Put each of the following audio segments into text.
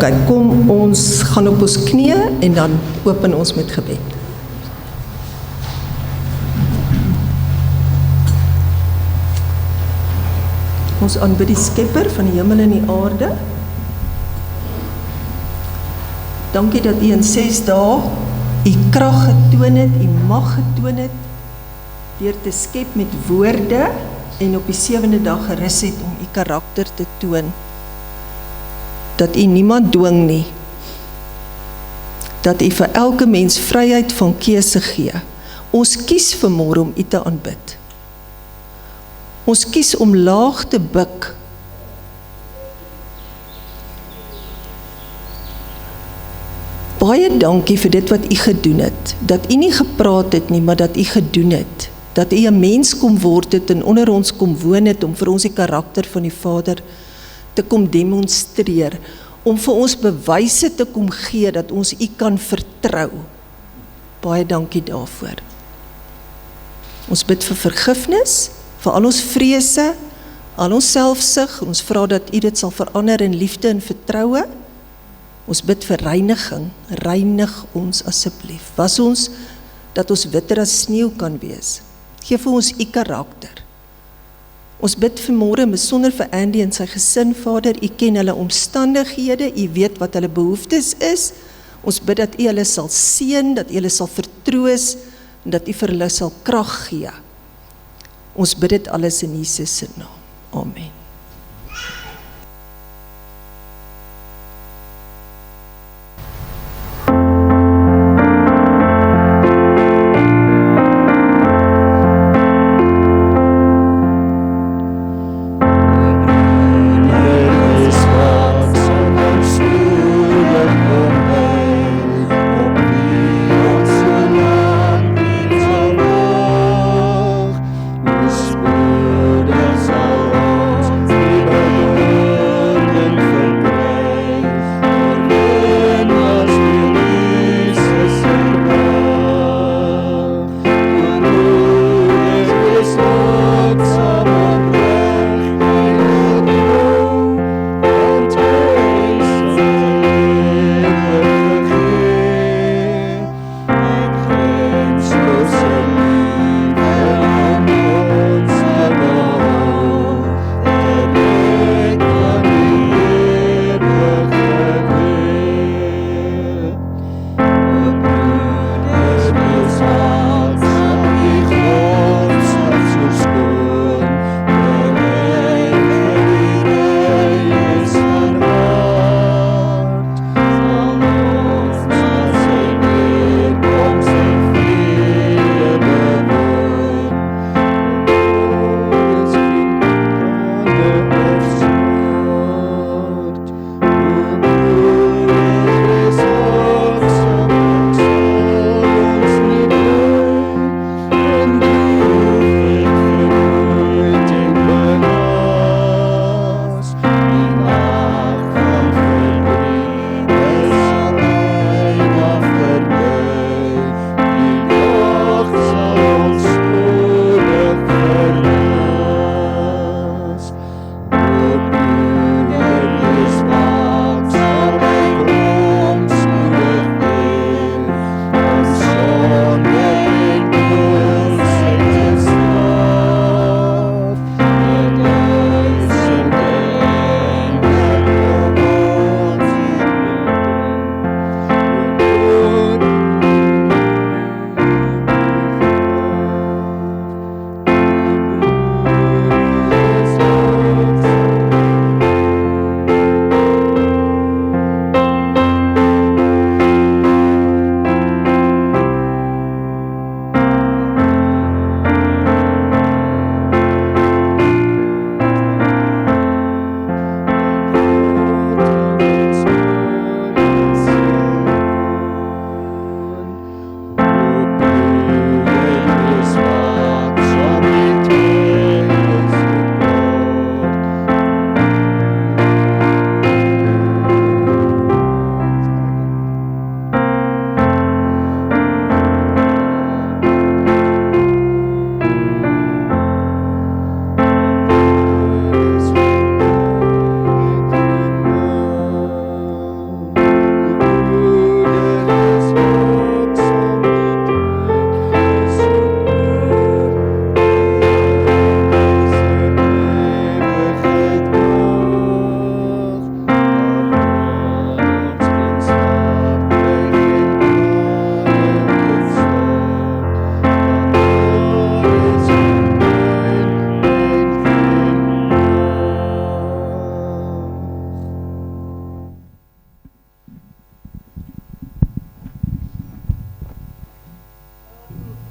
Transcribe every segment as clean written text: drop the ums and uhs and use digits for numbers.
OK, kom ons gaan op ons knieë en dan open ons met gebed. Ons aanbid die Skepper van die hemel en die aarde. Dankie dat U in 6 dae U krag getoon het, U mag getoon het, deur te skep met woorde en op die 7de dag gerus het om U karakter te toon. Dat U niemand dwing nie. Dat U vir elke mens vryheid van keuse gee. Ons kies vanmôre om U te aanbid. Ons kies om laag te buig. Baie dankie vir dit wat U gedoen het. Dat U nie gepraat het nie, maar dat U gedoen het. Dat U 'n mens kom word het en onder ons kom woon het om vir ons die karakter van die Vader te kom demonstreer. Om vir ons bewyse te kom gee dat ons U kan vertrou. Baie dankie daarvoor. Ons bid vir vergifnis, vir al ons vrese, al ons selfsug, ons vra dat U dit sal verander in liefde en vertroue. Ons bid vir reiniging, reinig ons asseblief. Was ons, dat ons witter as sneeu kan wees. Geef vir ons U karakter. Ons bid vanmôre besonder vir Andy en sy gesin, Vader, U ken hulle omstandighede, U weet wat hulle behoeftes is. Ons bid dat U hulle sal seën, dat U hulle sal vertroos, en dat U vir hulle sal krag gee. Ons bid dit alles in Jesus se naam. Amen.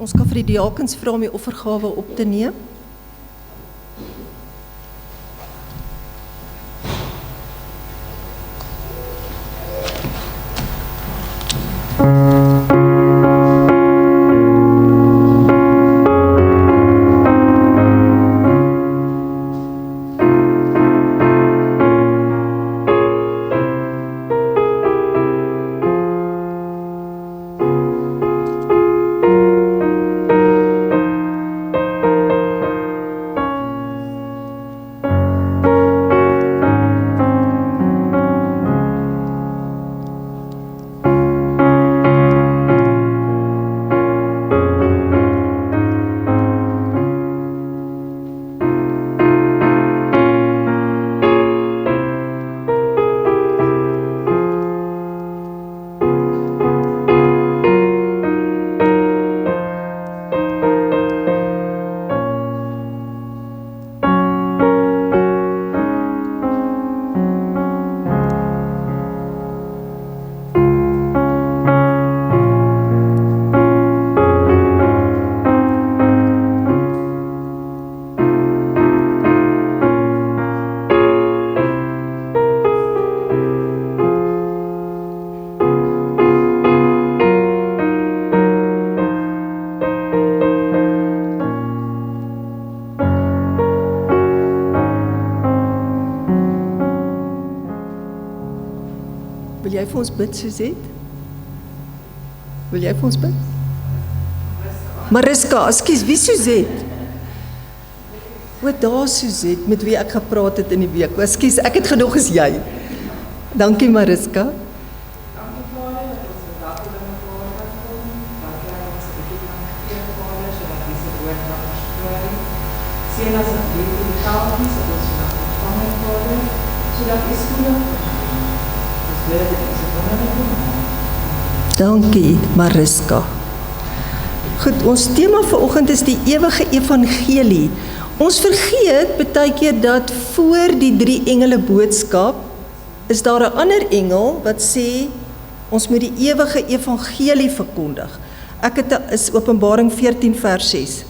Ons kan vir die diakens vra om die offergawe op te neem. Wil jy vir ons bid, Suzette? Wil jy vir ons bid? Mariska, ekskuus, wie Suzette? O, daar Suzette, met wie ek gepraat het in die week. Ekskuus, ek het gedog is jy. Dankie Mariska. Dankie Vader, dat ons vandag in mekaar kan kom. Dankie dat ons 'n bietjie kan gee, Vader, sodat diese woord kan versprei. Seën asseblief die tafels wat ons vandag ontvang het, Vader, sodat U spoedig Dankie Mariska. Goed, ons tema vanoggend is die ewige evangelie. Ons vergeet baie keer dat voor die 3 engele boodskap is daar 'n ander engel wat sê ons moet die ewige evangelie verkondig. Is Openbaring 14 vers 6.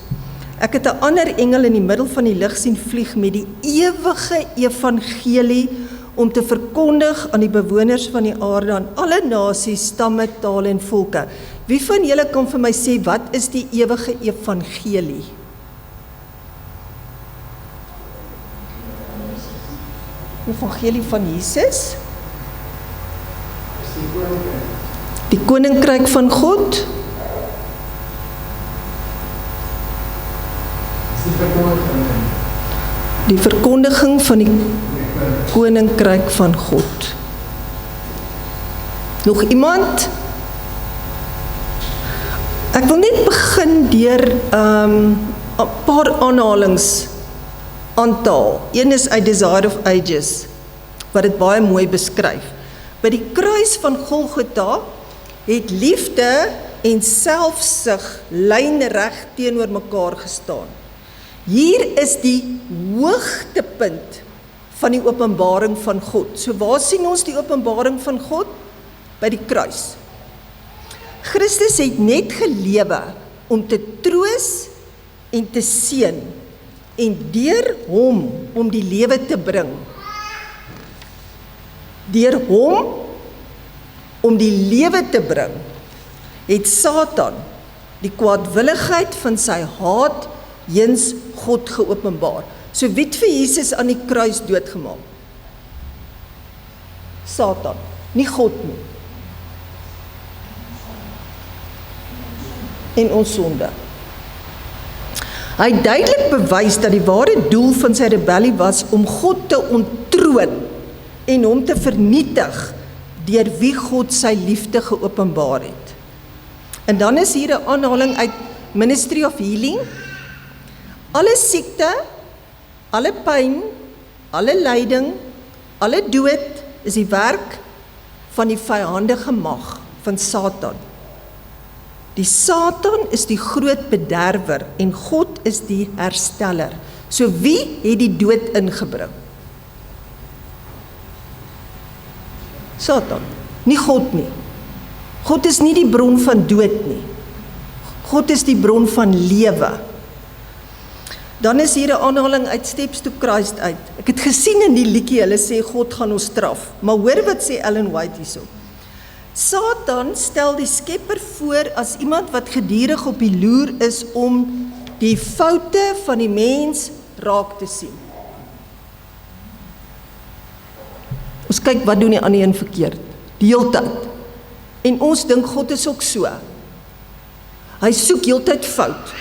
Ek het 'n ander engel in die middel van die lug sien vlieg met die ewige evangelie om te verkondig aan die bewoners van die aarde, aan alle nasies, stamme, tale en volke. Wie van julle kan vir my sê, wat is die ewige evangelie? Evangelie van Jesus? Die koninkryk van God? Die verkondiging van die koninkryk van God. Nog iemand? Ek wil net begin deur 'n paar aanhalings aantal. Een is uit Desire of Ages, wat dit baie mooi beskryf. By die kruis van Golgotha het liefde en selfsug lynreg teenoor mekaar gestaan. Hier is die hoogtepunt van die openbaring van God. So waar sien ons die openbaring van God? By die kruis. Christus het net gelewe om te troos en te seën en deur hom om die lewe te bring. Deur hom om die lewe te bring, het Satan die kwaadwilligheid van sy haat heens God geopenbaar. So wie het vir Jesus aan die kruis doodgemaak? Satan, nie God nie. En ons sonde. Hy het duidelik bewys dat die ware doel van sy rebellie was om God te onttroon en hom te vernietig deur wie God sy liefde geopenbaar het. En dan is hier 'n aanhaling uit Ministry of Healing. Alle siekte, alle pyn, alle lyding, alle dood is die werk van die vyandige mag van Satan. Die Satan is die groot bederwer en God is die hersteller. So wie het die dood ingebring? Satan, nie God nie. God is nie die bron van dood nie. God is die bron van lewe. Dan is hier 'n aanhaling uit Steps to Christ uit. Ek het gesien in die liedjie, hulle sê God gaan ons straf. Maar hoor wat sê Ellen White hierso. Satan stel die Skepper voor as iemand wat gedurig op die loer is om die foute van die mens raak te sien. Ons kyk wat doen die ander een verkeerd, die heeltyd. En ons dink God is ook so. Hy soek heeltyd fout,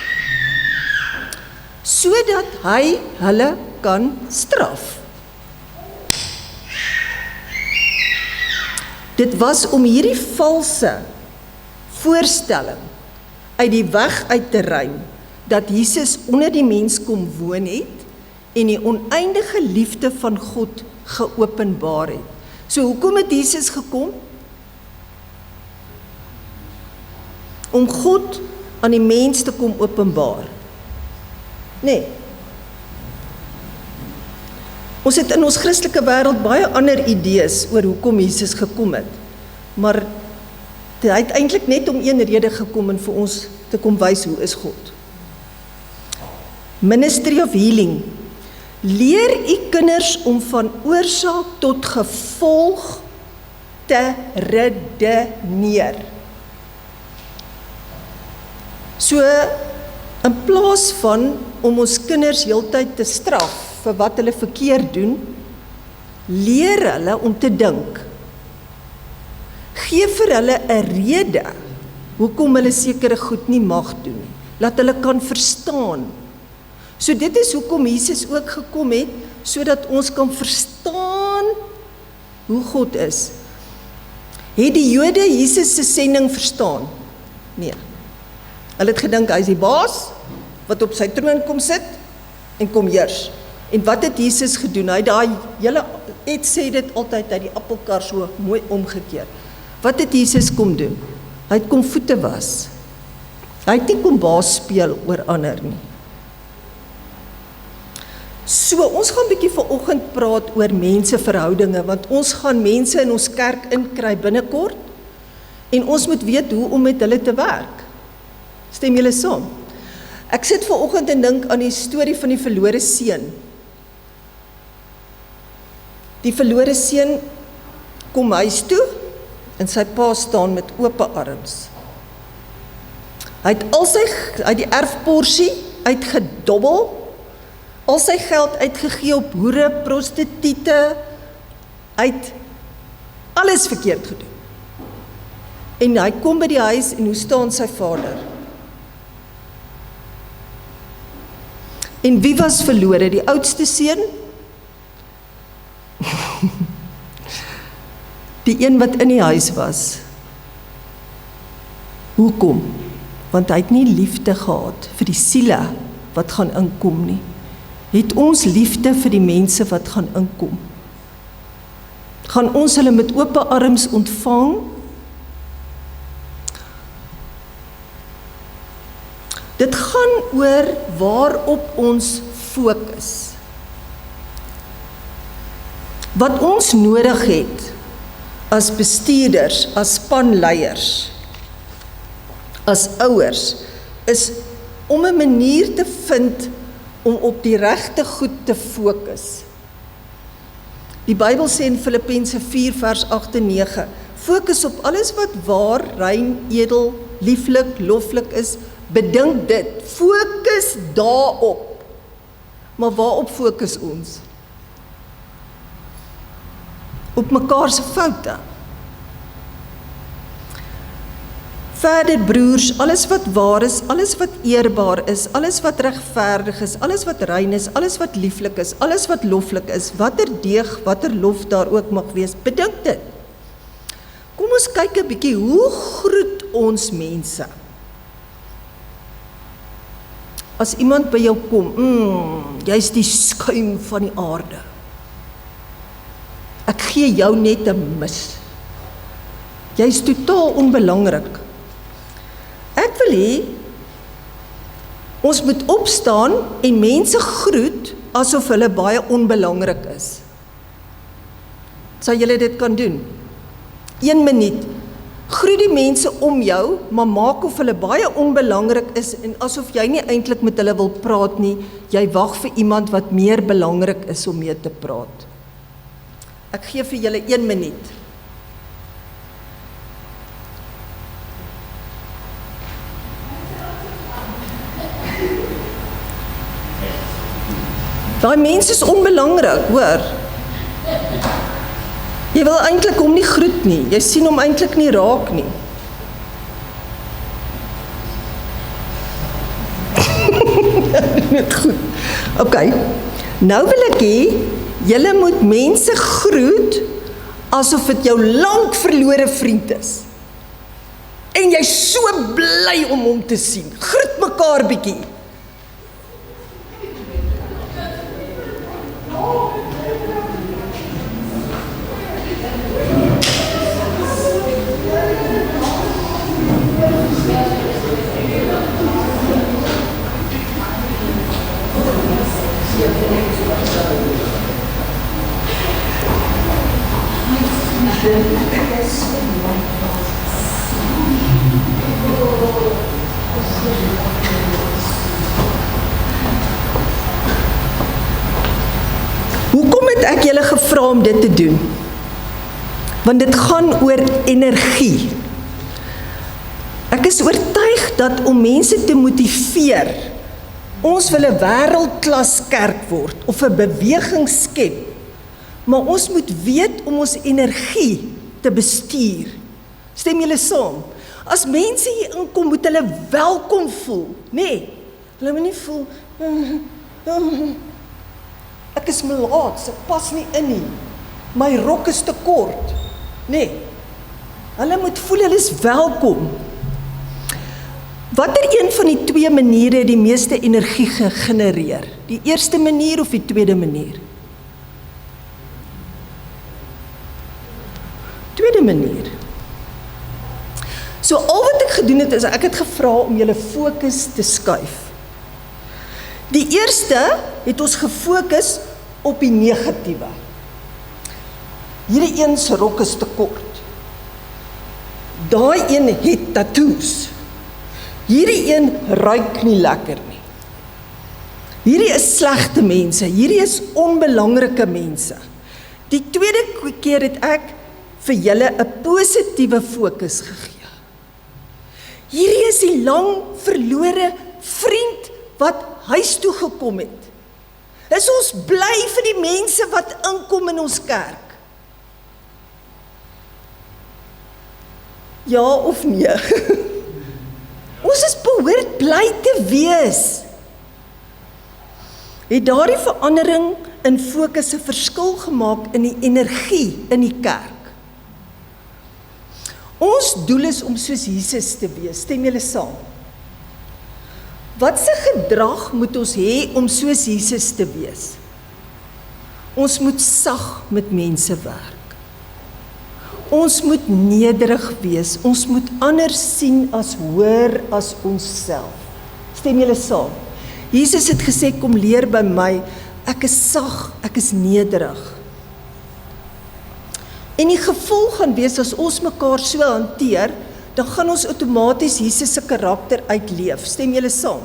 sodat hy hulle kan straf. Dit was om hierdie valse voorstelling uit die weg uit te ruim, dat Jesus onder die mens kom woon het, en die oneindige liefde van God geopenbaar het. So hoekom het Jesus gekom? Om God aan die mens te kom openbaar. Nee. Ons het in ons Christelike wêreld baie ander idees oor hoekom Jesus gekom het. Maar hy het eintlik net om een rede gekom en vir ons te kom wys hoe is God. Ministry of Healing. Leer u kinders om van oorsaak tot gevolg te redeneer. So, in plaas van om ons kinders heeltyd te straf vir wat hulle verkeerd doen, leer hulle om te dink. Geef vir hulle 'n rede hoekom hulle sekere goed nie mag doen nie. Laat hulle kan verstaan. So dit is hoekom Jesus ook gekom het, sodat ons kan verstaan hoe God is. Het die Jode Jesus se sending verstaan? Nee. Hulle het gedink hy is die baas wat op sy troon kom sit en kom heers. En wat het Jesus gedoen? Hy het sê dit altyd uit die appelkar so mooi omgekeer. Wat het Jesus kom doen? Hy het kom voete was. Hy het nie kom baas speel oor ander nie. So, ons gaan 'n bietjie vanoggend praat oor menseverhoudinge, want ons gaan mense in ons kerk inkry binnekort, en ons moet weet hoe om met hulle te werk. Stem julle saam? Ek sit vanoggend en dink aan die storie van die verlore seun. Die verlore seun kom huis toe, en sy pa staan met oop arms. Hy het die erfporsie uitgedobbel, al sy geld uitgegee op hoere, prostituie, uit alles verkeerd gedoen. En hy kom by die huis en hoe staan sy vader? En wie was verlore? Die oudste seun? Die een wat in die huis was. Hoekom? Want hy het nie liefde gehad vir die siele wat gaan inkom nie. Het ons liefde vir die mense wat gaan inkom? Gaan ons hulle met oop arms ontvang? Dit gaan oor waarop ons fokus. Wat ons nodig het as bestuurders, as spanleiers, as ouers, is om 'n manier te vind om op die regte goed te fokus. Die Bybel sê in Filippense 4 vers 8 en 9, fokus op alles wat waar, rein, edel, lieflik, loflik is, bedink dit, fokus daarop. Maar waarop fokus ons? Op mekaar se foute. Verder broers, alles wat waar is, alles wat eerbaar is, alles wat regverdig is, alles wat rein is, alles wat lieflik is, alles wat loflik is, watter deeg, watter lof daar ook mag wees, bedink dit. Kom ons kyk 'n bietjie, hoe groet ons mense? As iemand by jou kom, jy's die skuim van die aarde. Ek gee jou net 'n mis. Jy's totaal onbelangrik. Ek wil hê, ons moet opstaan en mense groet asof hulle baie onbelangrik is. Sou julle dit kan doen? 1 minuut. Groet die mense om jou, maar maak of hulle baie onbelangrik is en asof jy nie eintlik met hulle wil praat nie, jy wag vir iemand wat meer belangrik is om mee te praat. Ek gee vir julle 1 minuut. Daai mens is onbelangrik, hoor. Jy wil eintlik hom nie groet nie, jy sien hom eintlik nie raak nie. Net goed. Ok, nou wil ek hê, julle moet mense groet, asof dit jou lank verlore vriend is. En jy is so bly om hom te sien. Groet mekaar bietjie. Hoekom het ek julle gevra om dit te doen? Want dit gaan oor energie. Ek is oortuig dat om mense te motiveer, ons wil 'n wêreldklas kerk word of 'n beweging skep, maar ons moet weet om ons energie te bestuur. Stem julle saam? As mense hier inkom, moet hulle welkom voel, nee. Hulle moet nie voel, ek is melaats, ek pas nie in nie, my rok is te kort, nee. Hulle moet voel, hulle is welkom. Watter een van die 2 maniere het die meeste energie gegenereer? Die eerste manier of die tweede manier? Tweede manier. So al wat ek gedoen het, is ek het gevra om julle fokus te skuif. Die eerste het ons gefokus op die negatiewe. Hierdie een se rok is te kort. Daai een het tattoos. Hierdie een ruik nie lekker nie. Hierdie is slegte mense, hierdie is onbelangrike mense. Die tweede keer het ek vir julle 'n positiewe fokus gegee. Hierdie is die lang verlore vriend wat huis toe gekom het. Is ons bly vir die mense wat inkom in ons kerk? Ja of nee? Ons is behoort bly te wees. Het daardie verandering in fokus 'n verskil gemaak in die energie in die kerk? Ons doel is om soos Jesus te wees, stem julle saam? Wat se gedrag moet ons hê om soos Jesus te wees? Ons moet sag met mense werk. Ons moet nederig wees, ons moet ander sien as hoër as onsself. Stem julle saam? Jesus het gesê, kom leer by my, ek is sag, ek is nederig. En die gevolg gaan wees, as ons mekaar so hanteer, dan gaan ons outomaties Jesus se karakter uitleef. Stem julle saam?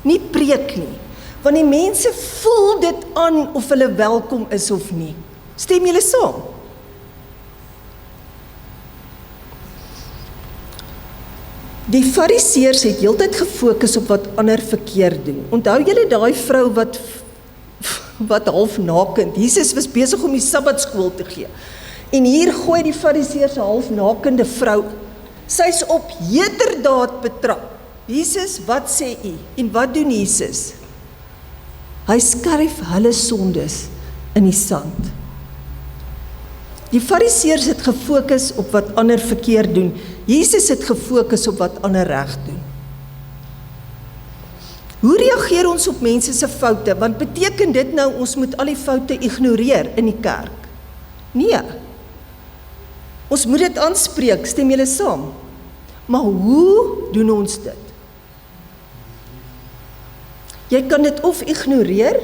Nie preek nie, want die mense voel dit aan of hulle welkom is of nie. Stem julle saam? Die fariseërs het heeltyd gefokus op wat ander verkeerd doen. Onthou julle daai vrou wat half nakend, Jesus was besig om die Sabbatskool te gee. En hier gooi die fariseërs 'n half nakende vrou. Sy's op heterdaad betrap. Jesus, wat sê u? En wat doen Jesus? Hy skryf hulle sondes in die sand. Die fariseërs het gefokus op wat ander verkeerd doen. Jesus het gefokus op wat ander reg doen. Hoe reageer ons op mense se foute? Want beteken dit nou ons moet al die foute ignoreer in die kerk? Nee. Ons moet dit aanspreek, stem julle saam? Maar hoe doen ons dit? Jy kan dit of ignoreer.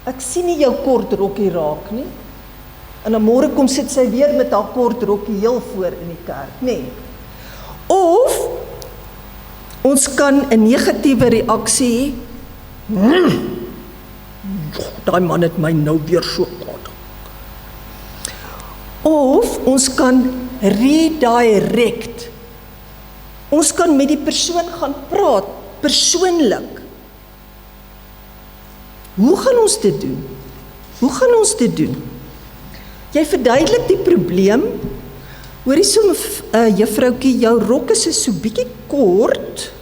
Ek sien nie jou kort rokkie raak nie. En dan môre kom sit sy weer met haar kort rokkie heel voor in die kerk, nee. Of ons kan 'n negatiewe reaksie hê. Daai man het my nou weer so kwaad. Of ons kan redirect. Ons kan met die persoon gaan praat, persoonlik. Hoe gaan ons dit doen? Hoe gaan ons dit doen? Jy verduidelik die probleem. Hoorie so, juffroukie, jou rok is so bietjie kort.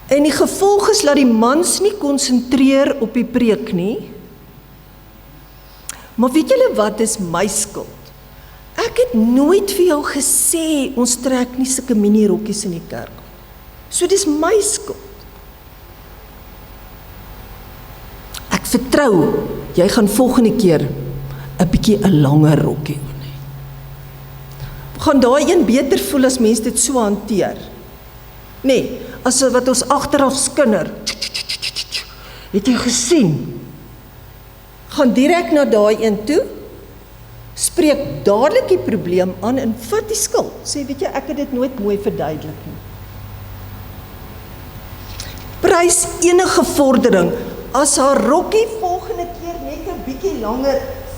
En die gevolg is dat die mans nie konsentreer op die preek nie. Maar weet julle wat is my skuld? Ek het nooit vir jou gesê, ons trek nie sulke mini rokkies in die kerk. So dis my skuld. Ek vertrou, jy gaan volgende keer 'n bietjie 'n langer rokkie aan hê. Gaan daai een beter voel as mense dit so hanteer? Nee, as wat ons agteraf skinder. Het jy gesien? Gaan direk na daai een toe, spreek dadelik die probleem aan en vat die skuld. Sê, weet jy, ek het dit nooit mooi verduidelik nie. Prys enige vordering, as haar rokkie volgende keer net 'n bietjie langer is.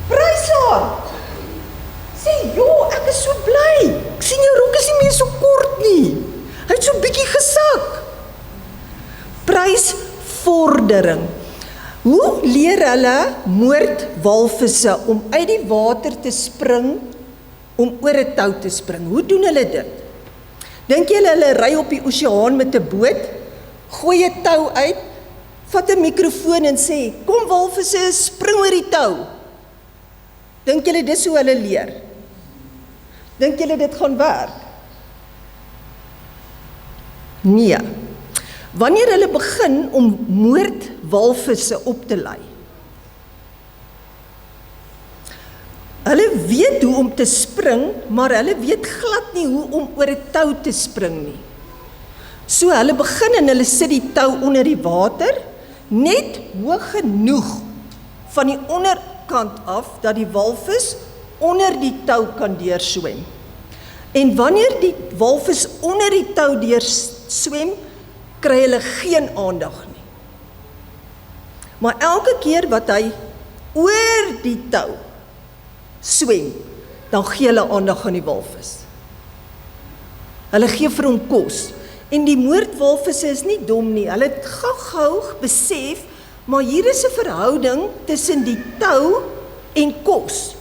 Prys haar! Sê, joh, ek is so bly. Ek sien jou rok is nie meer so kort nie. Hy het so bietjie gesak. Prys vordering. Hoe leer hulle moordwalvisse om uit die water te spring, om oor 'n tou te spring? Hoe doen hulle dit? Dink julle hulle ry op die oseaan met 'n boot, gooi 'n tou uit, vat 'n mikrofoon en sê, kom walvisse, spring oor die tou. Dink julle dis hoe hulle leer? Dink julle dit gaan werk? Nee. Wanneer hulle begin om moordwalvisse op te lei, hulle weet hoe om te spring, maar hulle weet glad nie hoe om oor 'n tou te spring nie. So hulle begin en hulle sit die tou onder die water, net hoog genoeg van die onderkant af, dat die walvis onder die tou kan deurswem. En wanneer die walvis onder die tou deurswem, kry hulle geen aandag nie. Maar elke keer wat hy oor die tou swem, dan gee hulle aandag aan die walvis. Hulle gee vir hom kos. En die moordwalvisse is nie dom nie. Hulle het gou besef, maar hier is 'n verhouding tussen die tou en kos.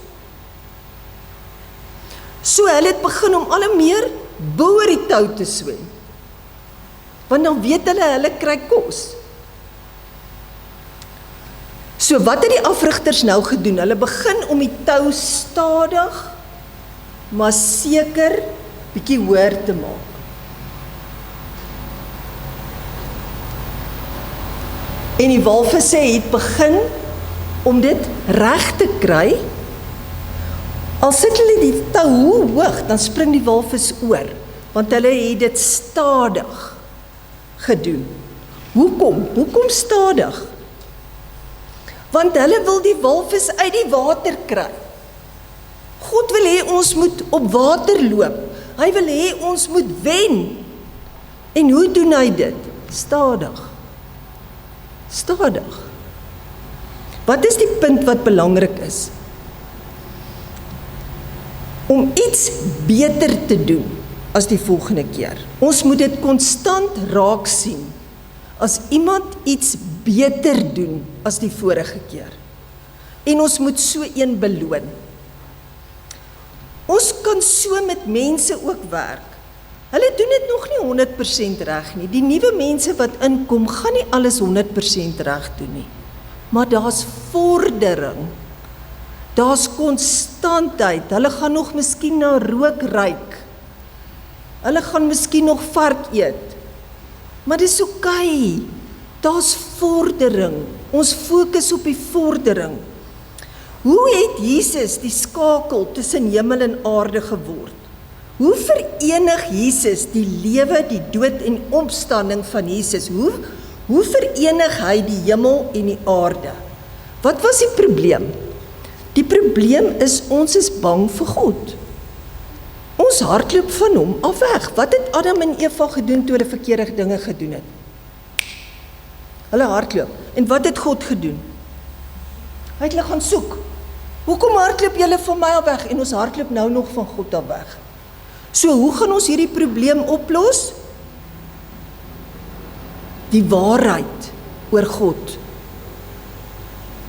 So hulle het begin om al hoe meer bo oor die tou te swem. Want dan weet hulle kry kos. So wat het die afrigters nou gedoen? Hulle begin om die tou stadig, maar seker bietjie hoër te maak. En die walvisse het begin om dit reg te kry. Al sit hulle die tou hoe hoog, dan spring die walvis oor, want hulle het dit stadig gedoen. Hoekom stadig? Want hulle wil die walvis uit die water kry. God wil hê ons moet op water loop. Hy wil hê ons moet wen. En hoe doen hy dit? Stadig. Stadig. Wat is die punt wat belangrik is? Om iets beter te doen as die volgende keer. Ons moet dit konstant raak sien. As iemand iets beter doen as die vorige keer. En ons moet so een beloon. Ons kan so met mense ook werk. Hulle doen dit nog nie 100% reg nie. Die nuwe mense wat inkom, gaan nie alles 100% reg doen nie. Maar daar's vordering. Daar's konstantheid. Hulle gaan nog miskien na rook ruik. Hulle gaan miskien nog vark eet. Maar dis oukei. Daar's vordering. Ons fokus op die vordering. Hoe het Jesus die skakel tussen hemel en aarde geword? Hoe verenig Jesus die lewe, die dood en opstanding van Jesus? Hoe verenig hy die hemel en die aarde? Wat was die probleem? Die probleem is, ons is bang vir God. Ons hardloop van hom af weg. Wat het Adam en Eva gedoen toe hulle verkeerde dinge gedoen het? Hulle hardloop. En wat het God gedoen? Hy het hulle gaan soek. Hoekom hardloop julle van my af weg? En ons hardloop nou nog van God af weg. So, hoe gaan ons hierdie probleem oplos? Die waarheid oor God.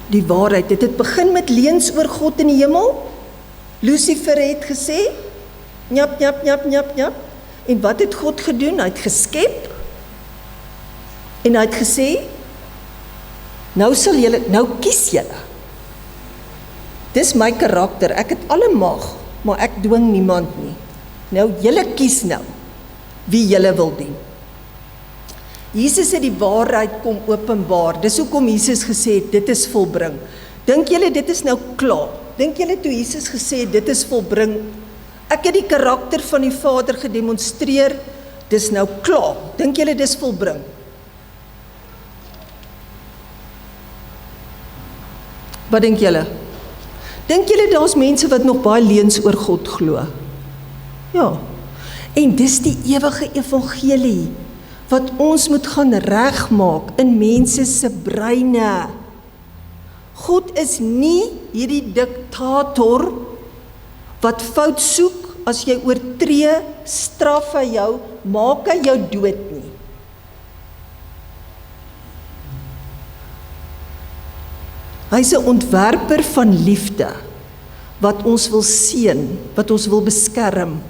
Die waarheid, dit het begin met leuns oor God in die hemel. Lucifer het gesê, njap, njap, njap, njap, njap. En wat het God gedoen? Hy het geskep. En hy het gesê, nou kies julle. Dis my karakter, ek het alle mag, maar ek dwing niemand nie. Nou, julle kies nou, wie julle wil dien. Jesus het die waarheid kom openbaar, dis hoekom Jesus gesê het, dit is volbring. Dink julle dit is nou klaar? Dink julle toe Jesus gesê het, dit is volbring? Ek het die karakter van die Vader gedemonstreer, dis nou klaar. Dink julle dis volbring? Wat dink julle? Dink julle daar's mense wat nog baie leuns oor God glo? Ja. En dis die ewige evangelie wat ons moet gaan regmaak in mense se breine. God is nie hierdie diktator wat fout soek, as jy oortree, straf hy jou, maak hy jou dood nie. Hy is 'n ontwerper van liefde, wat ons wil seën, wat ons wil beskerm,